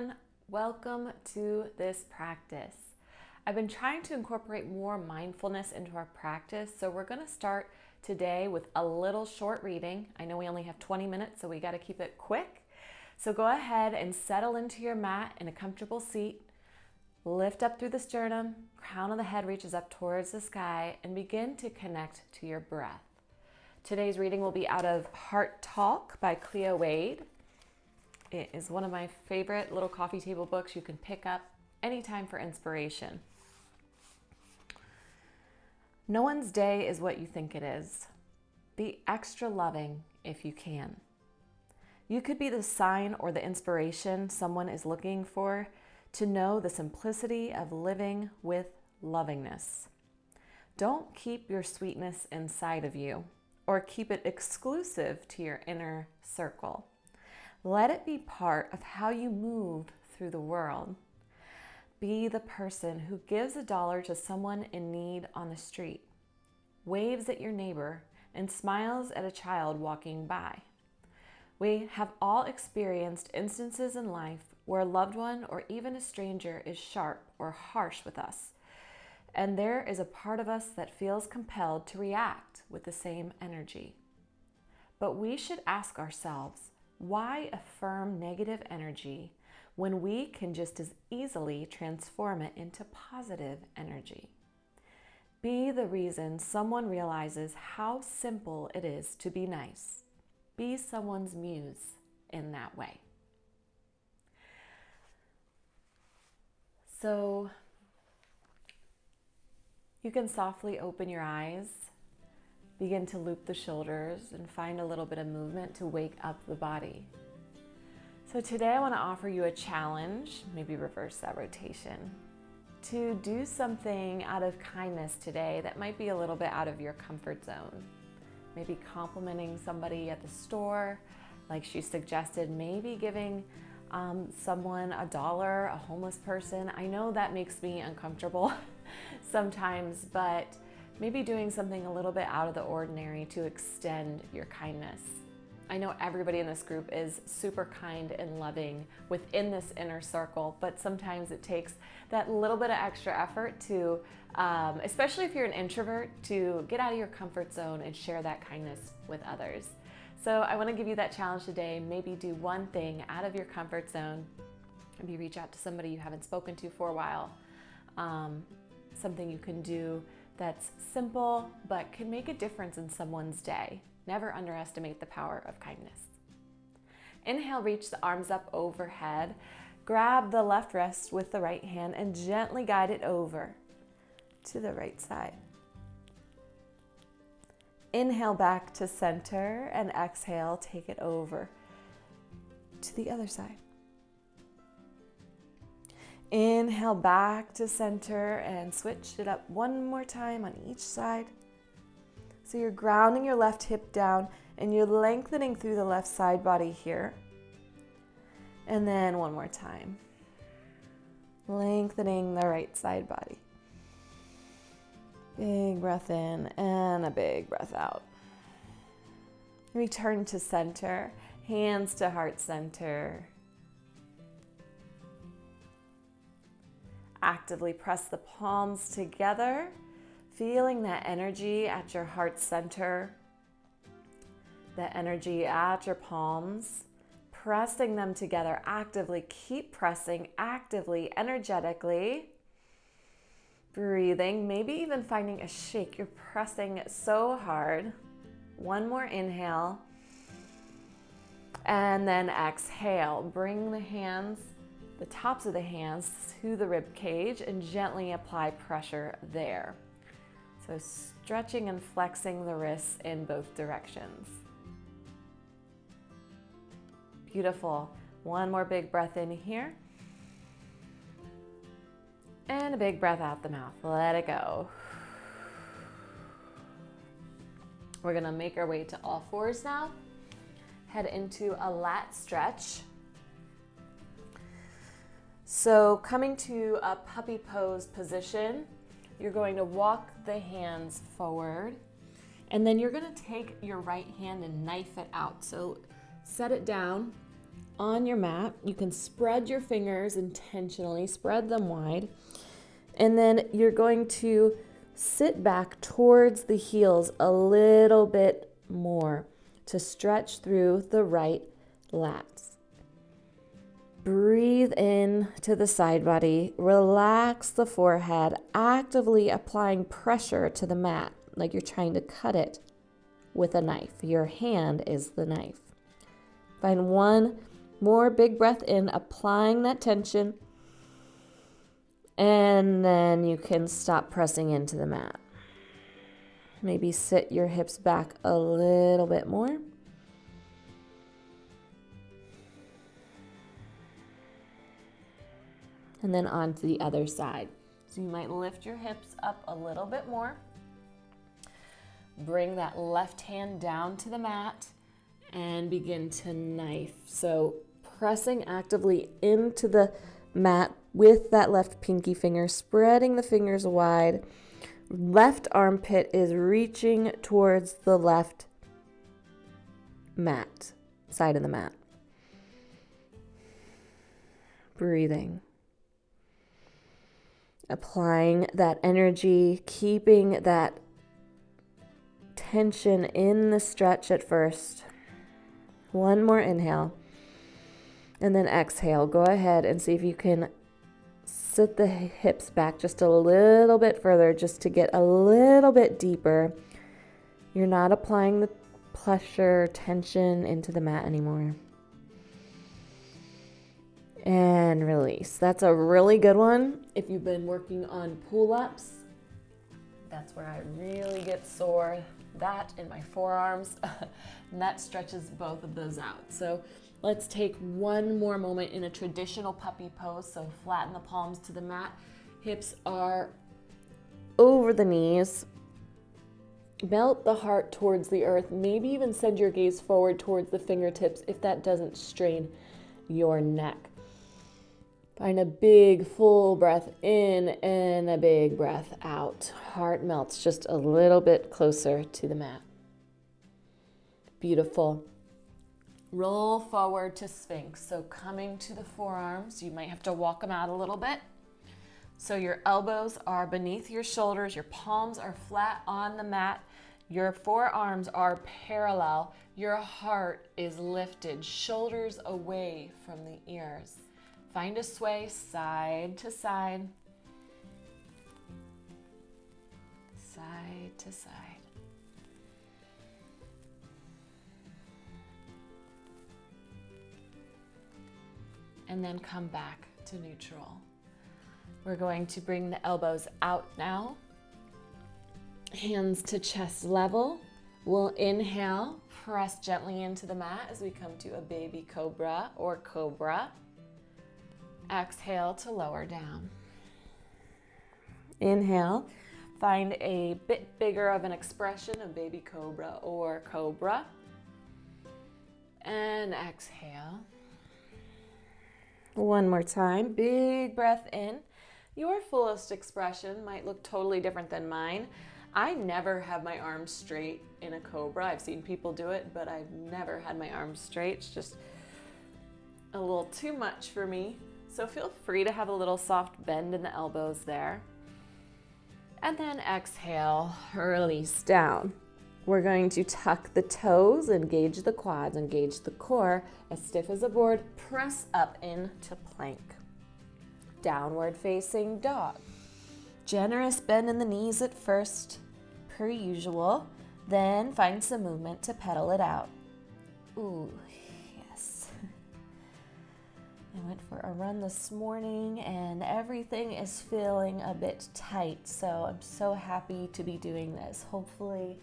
everyone. Welcome to this practice. I've been trying to incorporate more mindfulness into our practice, so we're going to start today with a little short reading. I know we only have 20 minutes, so we got to keep it quick. So go ahead and settle into your mat in a comfortable seat. Lift up through the sternum, crown of the head reaches up towards the sky, and begin to connect to your breath. Today's reading will be out of Heart Talk by Cleo Wade. It is one of my favorite little coffee table books you can pick up anytime for inspiration. No one's day is what you think it is. Be extra loving if you can. You could be the sign or the inspiration someone is looking for to know the simplicity of living with lovingness. Don't keep your sweetness inside of you or keep it exclusive to your inner circle. Let it be part of how you move through the world. Be the person who gives $1 to someone in need on the street, waves at your neighbor, and smiles at a child walking by. We have all experienced instances in life where a loved one or even a stranger is sharp or harsh with us, and there is a part of us that feels compelled to react with the same energy. But we should ask ourselves, why affirm negative energy when we can just as easily transform it into positive energy? Be the reason someone realizes how simple it is to be nice. Be someone's muse in that way. So you can softly open your eyes, begin to loop the shoulders, and find a little bit of movement to wake up the body. So today I want to offer you a challenge, maybe reverse that rotation, to do something out of kindness today that might be a little bit out of your comfort zone. Maybe complimenting somebody at the store, like she suggested, maybe giving someone $1, a homeless person. I know that makes me uncomfortable sometimes, but maybe doing something a little bit out of the ordinary to extend your kindness. I know everybody in this group is super kind and loving within this inner circle, but sometimes it takes that little bit of extra effort to, especially if you're an introvert, to get out of your comfort zone and share that kindness with others. So I want to give you that challenge today. Maybe do one thing out of your comfort zone. Maybe reach out to somebody you haven't spoken to for a while. Something you can do that's simple but can make a difference in someone's day. Never underestimate the power of kindness. Inhale, reach the arms up overhead. Grab the left wrist with the right hand and gently guide it over to the right side. Inhale back to center and exhale, take it over to the other side. Inhale back to center and switch it up one more time on each side. So you're grounding your left hip down and you're lengthening through the left side body here. And then one more time. Lengthening the right side body. Big breath in and a big breath out. Return to center, hands to heart center. Actively press the palms together, feeling that energy at your heart center, that energy at your palms, pressing them together actively. Keep pressing actively, energetically. Breathing, maybe even finding a shake. You're pressing so hard. One more inhale. And then exhale. Bring the hands, the tops of the hands to the rib cage and gently apply pressure there. So stretching and flexing the wrists in both directions. Beautiful. One more big breath in here. And a big breath out the mouth. Let it go. We're gonna make our way to all fours now. Head into a lat stretch. So coming to a puppy pose position, you're going to walk the hands forward, and then you're gonna take your right hand and knife it out. So set it down on your mat. You can spread your fingers intentionally, spread them wide. And then you're going to sit back towards the heels a little bit more to stretch through the right lats. Breathe in to the side body, relax the forehead, actively applying pressure to the mat like you're trying to cut it with a knife. Your hand is the knife. Find one more big breath in, applying that tension, and then you can stop pressing into the mat. Maybe sit your hips back a little bit more. And then on to the other side. So you might lift your hips up a little bit more. Bring that left hand down to the mat and begin to knife. So pressing actively into the mat with that left pinky finger, spreading the fingers wide. Left armpit is reaching towards the left mat, side of the mat. Breathing. Applying that energy, keeping that tension in the stretch at first. One more inhale. And then exhale. Go ahead and see if you can sit the hips back just a little bit further, just to get a little bit deeper. You're not applying the pressure, tension into the mat anymore. And release. That's a really good one. If you've been working on pull-ups, that's where I really get sore. That in my forearms, and that stretches both of those out. So let's take one more moment in a traditional puppy pose. So flatten the palms to the mat. Hips are over the knees. Melt the heart towards the earth. Maybe even send your gaze forward towards the fingertips if that doesn't strain your neck. Find a big full breath in and a big breath out. Heart melts just a little bit closer to the mat. Beautiful. Roll forward to Sphinx. So coming to the forearms, you might have to walk them out a little bit. So your elbows are beneath your shoulders, your palms are flat on the mat, your forearms are parallel, your heart is lifted, shoulders away from the ears. Find a sway side to side, side to side. And then come back to neutral. We're going to bring the elbows out now. Hands to chest level. We'll inhale, press gently into the mat as we come to a baby cobra or cobra. Exhale to lower down. Inhale, find a bit bigger of an expression of baby cobra or cobra. And exhale. One more time, big breath in. Your fullest expression might look totally different than mine. I never have my arms straight in a cobra. I've seen people do it, but I've never had my arms straight. It's just a little too much for me. So feel free to have a little soft bend in the elbows there. And then exhale, release down. We're going to tuck the toes, engage the quads, engage the core, as stiff as a board, press up into plank. Downward facing dog. Generous bend in the knees at first, per usual, then find some movement to pedal it out. Ooh, yes. I went for a run this morning and everything is feeling a bit tight, so I'm so happy to be doing this. Hopefully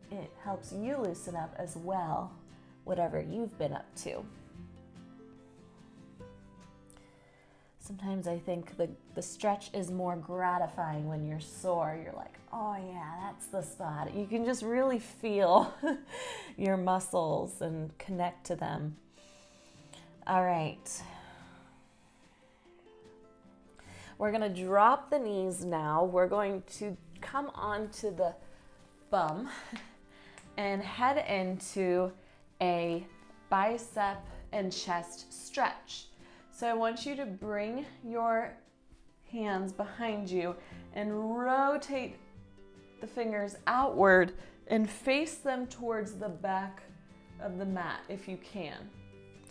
it helps you loosen up as well, whatever you've been up to. Sometimes I think the stretch is more gratifying when you're sore. You're like, oh yeah, that's the spot. You can just really feel your muscles and connect to them. All right. We're gonna drop the knees now. We're going to come onto the bum and head into a bicep and chest stretch. So I want you to bring your hands behind you and rotate the fingers outward and face them towards the back of the mat if you can.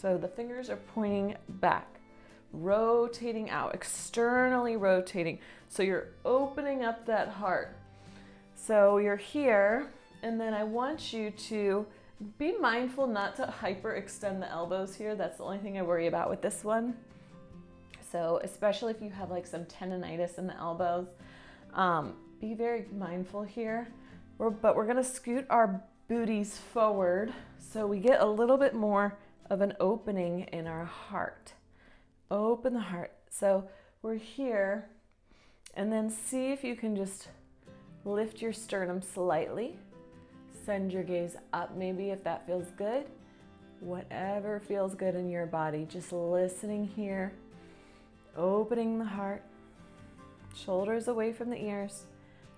So the fingers are pointing back, rotating out, externally rotating. So you're opening up that heart. So you're here, and then I want you to be mindful not to hyperextend the elbows here. That's the only thing I worry about with this one. So especially if you have like some tendonitis in the elbows, be very mindful here. But we're gonna scoot our booties forward so we get a little bit more of an opening in our heart. Open the heart. So we're here, and then see if you can just lift your sternum slightly. Send your gaze up maybe if that feels good. Whatever feels good in your body. Just listening here. Opening the heart. Shoulders away from the ears.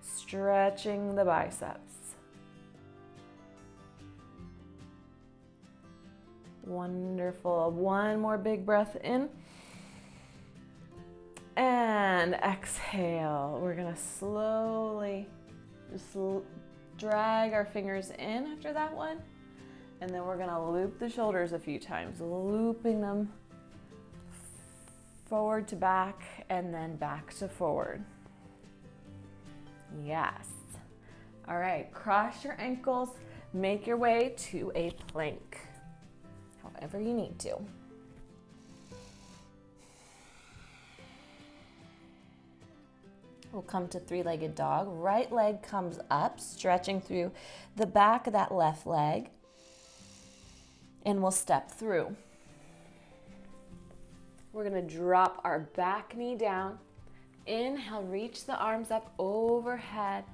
Stretching the biceps. Wonderful. One more big breath in. And exhale. We're going to slowly just drag our fingers in after that one. And then we're going to loop the shoulders a few times, looping them forward to back and then back to forward. Yes. All right, cross your ankles, make your way to a plank, however you need to. We'll come to three-legged dog. Right leg comes up, stretching through the back of that left leg, and we'll step through. We're gonna drop our back knee down. Inhale, reach the arms up overhead.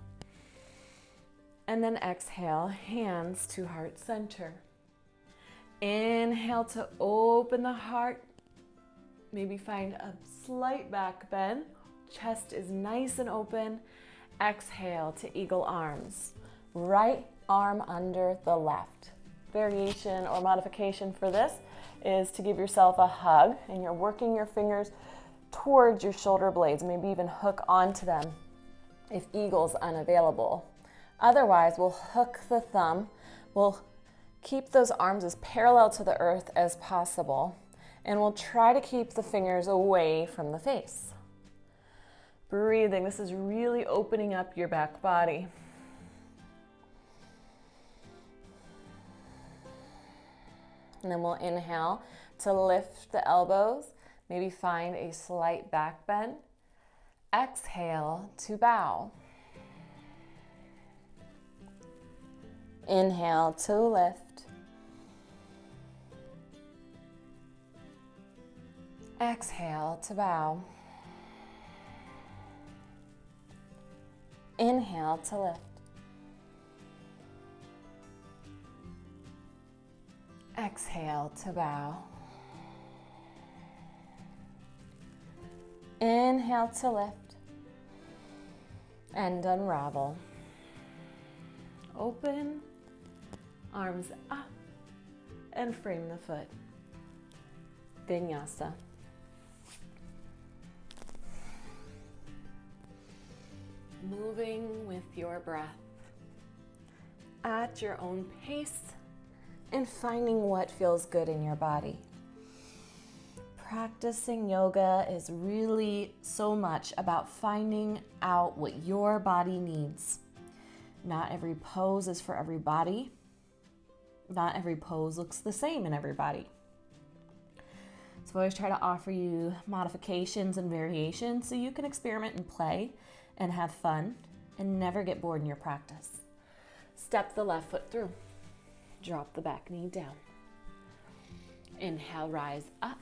And then exhale, hands to heart center. Inhale to open the heart. Maybe find a slight back bend. Chest is nice and open. Exhale to eagle arms. Right arm under the left. Variation or modification for this is to give yourself a hug, and you're working your fingers towards your shoulder blades, maybe even hook onto them if eagle's unavailable. Otherwise, we'll hook the thumb. We'll keep those arms as parallel to the earth as possible, and we'll try to keep the fingers away from the face. Breathing. This is really opening up your back body. And then we'll inhale to lift the elbows. Maybe find a slight back bend. Exhale to bow. Inhale to lift. Exhale to bow. Inhale to lift. Exhale to bow. Inhale to lift and unravel. Open, arms up, and frame the foot. Vinyasa. Moving with your breath at your own pace and finding what feels good in your body. Practicing yoga is really so much about finding out what your body needs. Not every pose is for everybody. Not every pose looks the same in everybody. So I always try to offer you modifications and variations so you can experiment and play and have fun and never get bored in your practice. Step the left foot through. Drop the back knee down. Inhale, rise up.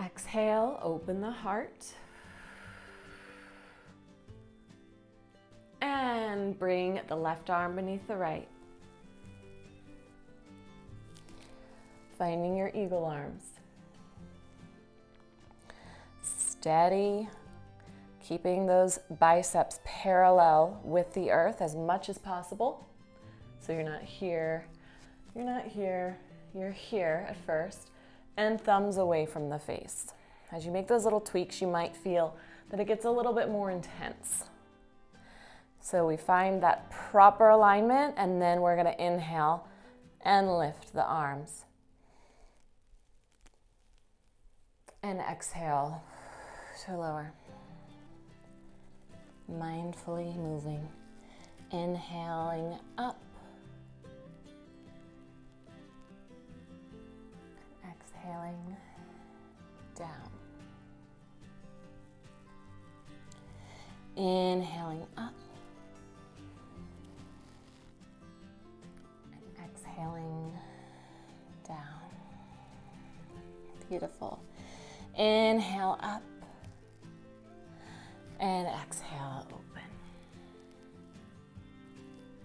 Exhale, open the heart. And bring the left arm beneath the right. Finding your eagle arms. Steady, keeping those biceps parallel with the earth as much as possible. So you're not here You're not here, you're here at first, and thumbs away from the face. As you make those little tweaks, you might feel that it gets a little bit more intense. So we find that proper alignment, and then we're going to inhale and lift the arms. And exhale to lower. Mindfully moving. Inhaling up. Exhaling down. Inhaling up. And exhaling down. Beautiful. Inhale up. And exhale, open.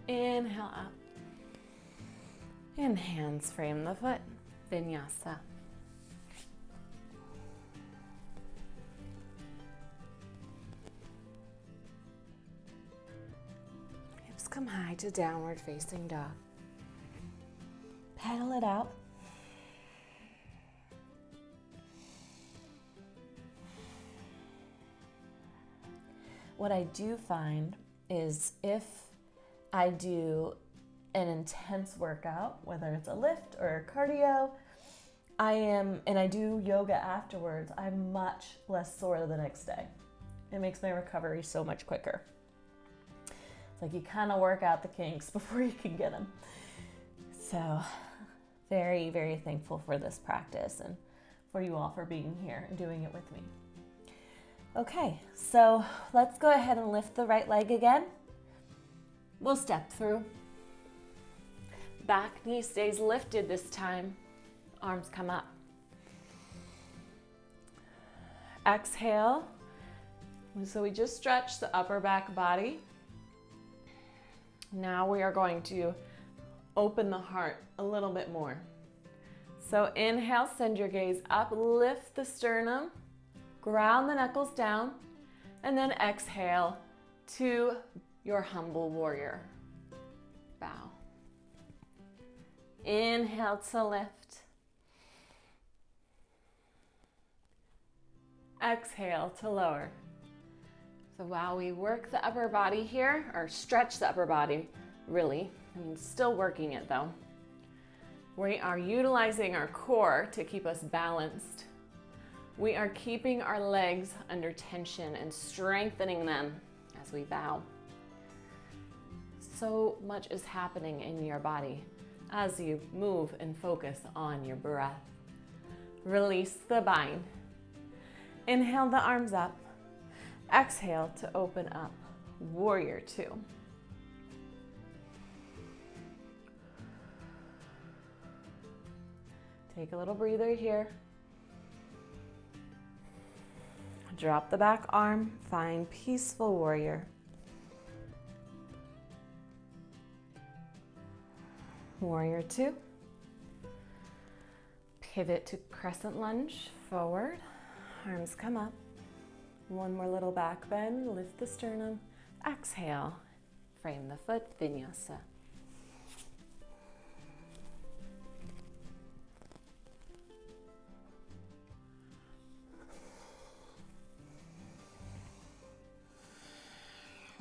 Inhale up. And hands frame the foot. Vinyasa. Hips come high to downward facing dog. Pedal it out. What I do find is if I do an intense workout, whether it's a lift or a cardio, and I do yoga afterwards, I'm much less sore the next day. It makes my recovery so much quicker. It's like you kind of work out the kinks before you can get them. So very, very thankful for this practice and for you all for being here and doing it with me. Okay, so let's go ahead and lift the right leg again. We'll step through. Back knee stays lifted this time. Arms come up. Exhale. So we just stretched the upper back body. Now we are going to open the heart a little bit more. So inhale, send your gaze up, lift the sternum. Ground the knuckles down, and then exhale to your humble warrior. Bow. Inhale to lift. Exhale to lower. So while we work the upper body here, or stretch the upper body, really, still working it though, we are utilizing our core to keep us balanced. We are keeping our legs under tension and strengthening them as we bow. So much is happening in your body as you move and focus on your breath. Release the bind. Inhale the arms up. Exhale to open up. Warrior two. Take a little breather here. Drop the back arm, find peaceful warrior. Warrior two. Pivot to crescent lunge, forward. Arms come up. One more little back bend, lift the sternum. Exhale, frame the foot, vinyasa.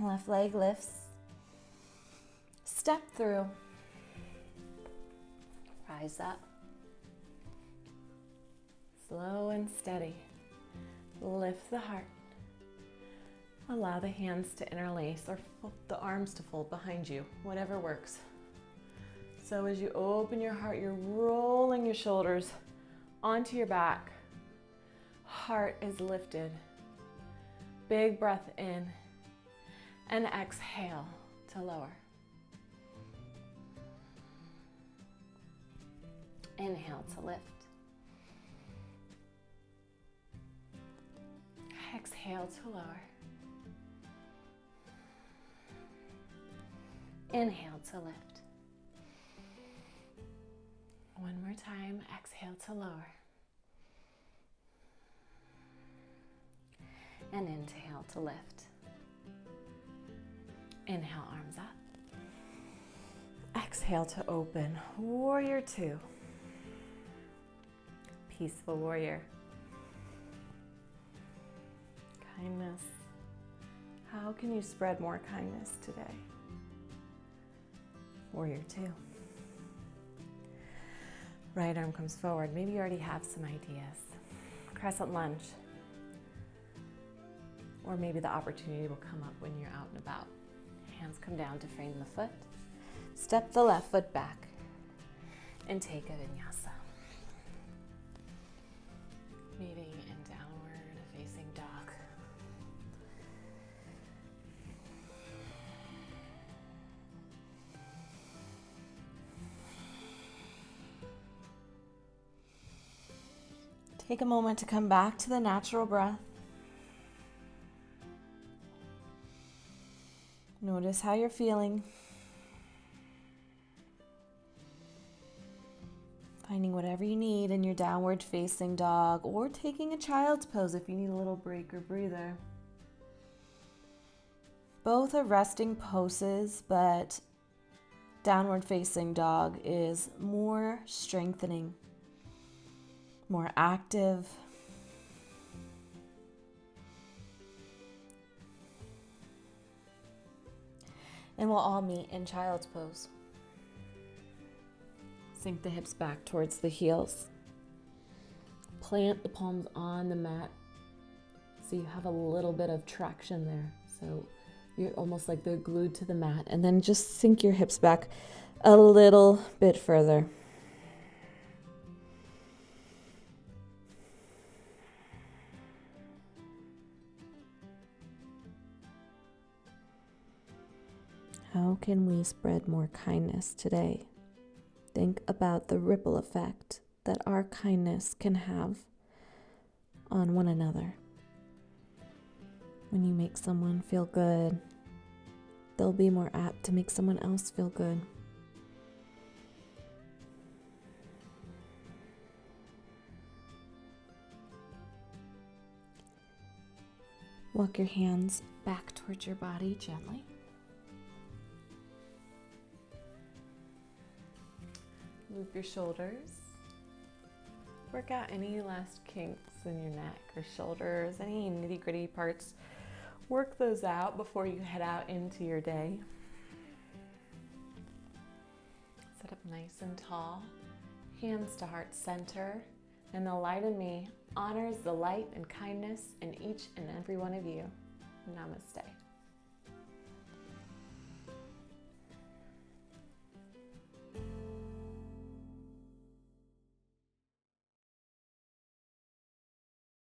Left leg lifts. Step through. Rise up. Slow and steady. Lift the heart. Allow the hands to interlace or the arms to fold behind you, whatever works. So as you open your heart, you're rolling your shoulders onto your back. Heart is lifted. Big breath in. And exhale to lower. Inhale to lift. Exhale to lower. Inhale to lift. One more time, exhale to lower. And inhale to lift. Inhale, arms up. Exhale to open. Warrior two. Peaceful warrior. Kindness. How can you spread more kindness today? Warrior two. Right arm comes forward. Maybe you already have some ideas. Crescent lunge. Or maybe the opportunity will come up when you're out and about. Hands come down to frame the foot. Step the left foot back and take a vinyasa. Meeting in downward facing dog. Take a moment to come back to the natural breath. Notice how you're feeling. Finding whatever you need in your downward facing dog, or taking a child's pose if you need a little break or breather. Both are resting poses, but downward facing dog is more strengthening, more active. And we'll all meet in child's pose. Sink the hips back towards the heels. Plant the palms on the mat so you have a little bit of traction there. So you're almost like they're glued to the mat. And then just sink your hips back a little bit further. How can we spread more kindness today? Think about the ripple effect that our kindness can have on one another. When you make someone feel good, they'll be more apt to make someone else feel good. Walk your hands back towards your body gently. Loop your shoulders. Work out any last kinks in your neck or shoulders, any nitty-gritty parts. Work those out before you head out into your day. Sit up nice and tall, hands to heart center, and the light in me honors the light and kindness in each and every one of you. Namaste.